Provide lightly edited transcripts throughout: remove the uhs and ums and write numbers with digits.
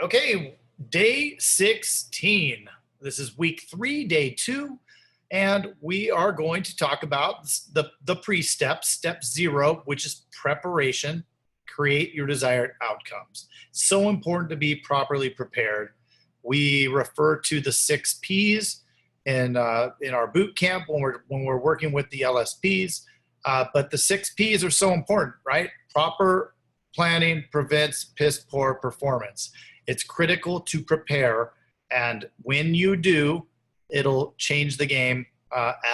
Okay, day 16. This is week 3, day 2, and we are going to talk about the pre-step, step 0, which is preparation. Create your desired outcomes. So important to be properly prepared. We refer to the 6 P's in our boot camp when we're working with the LSPs, but the 6 P's are so important, right? Proper planning prevents piss poor performance. It's critical to prepare, and when you do, it'll change the game,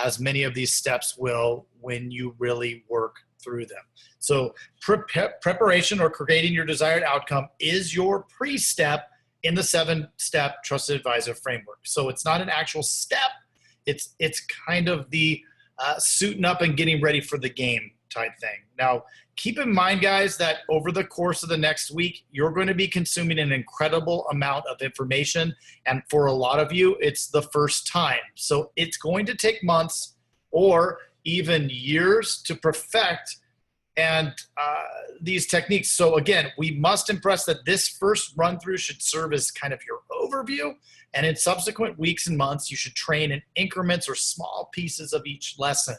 as many of these steps will when you really work through them. So preparation, or creating your desired outcome, is your pre-step in the 7-step trusted advisor framework. So it's not an actual step. It's kind of the suiting up and getting ready for the game type thing. Now, keep in mind, guys, that over the course of the next week, you're going to be consuming an incredible amount of information. And for a lot of you, it's the first time. So it's going to take months or even years to perfect and these techniques. So again, we must impress that this first run through should serve as kind of your overview. And in subsequent weeks and months, you should train in increments or small pieces of each lesson.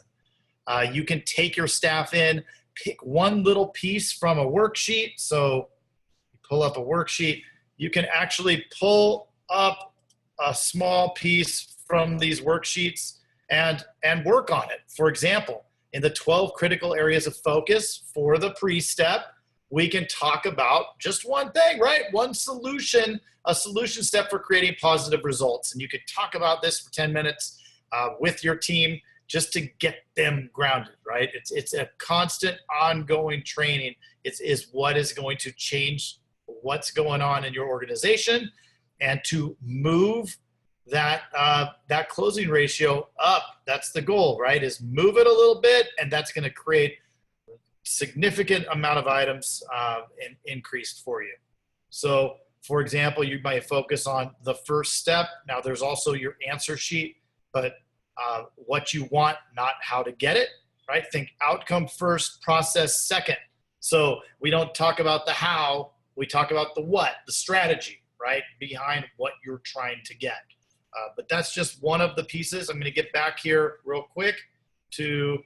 You can take your staff in, pick one little piece from a worksheet. So you pull up a worksheet. You can actually pull up a small piece from these worksheets and work on it. For example, in the 12 critical areas of focus for the pre-step, we can talk about just one thing, right? One solution, a solution step for creating positive results. And you could talk about this for 10 minutes with your team, just to get them grounded, right? It's a constant ongoing training. It's what is going to change what's going on in your organization, and to move that closing ratio up. That's the goal, right? Is move it a little bit, and that's going to create a significant amount of items increased for you. So, for example, you might focus on the first step. Now, there's also your answer sheet, but what you want, not how to get it, right? Think outcome first, process second. So we don't talk about the how, we talk about the what, the strategy, right, behind what you're trying to get. But that's just one of the pieces. I'm going to get back here real quick to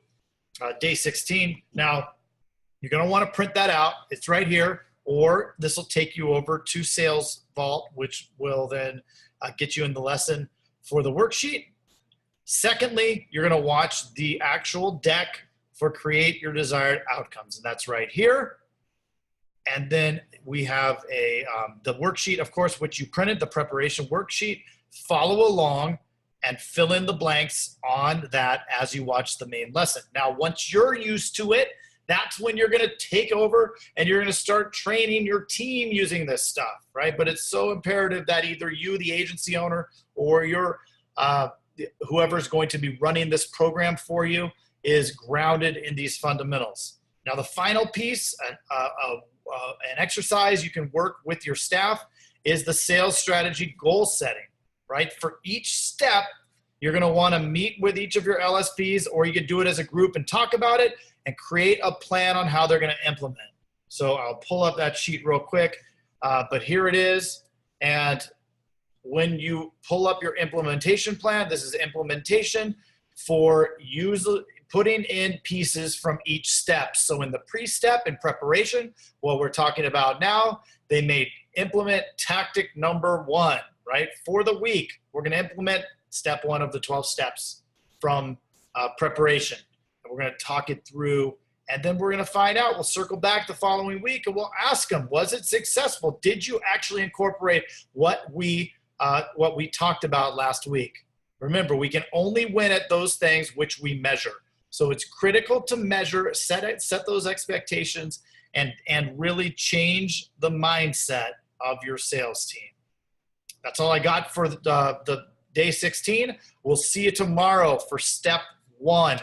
day 16. Now, you're going to want to print that out. It's right here, or this will take you over to Sales Vault, which will then get you in the lesson for the worksheet. Secondly, you're going to watch the actual deck for create your desired outcomes, and that's right here. And then we have the worksheet, of course, which you printed, the preparation worksheet. Follow along and fill in the blanks on that as you watch the main lesson. Now, once you're used to it, that's when you're going to take over and you're going to start training your team using this stuff, right? But it's so imperative that either you, the agency owner, or your whoever's going to be running this program for you is grounded in these fundamentals. Now, the final piece, an exercise you can work with your staff, is the sales strategy goal setting, right? For each step, you're going to want to meet with each of your LSPs, or you can do it as a group and talk about it and create a plan on how they're going to implement. So I'll pull up that sheet real quick, but here it is. And when you pull up your implementation plan, this is implementation for putting in pieces from each step. So in the pre-step in preparation, what we're talking about now, they may implement tactic number 1, right? For the week, we're going to implement step 1 of the 12 steps from preparation. And we're going to talk it through, and then we're going to find out. We'll circle back the following week and we'll ask them, was it successful? Did you actually incorporate what we talked about last week? Remember, we can only win at those things which we measure. So it's critical to measure, set those expectations, and really change the mindset of your sales team. That's all I got for the day 16. We'll see you tomorrow for step 1.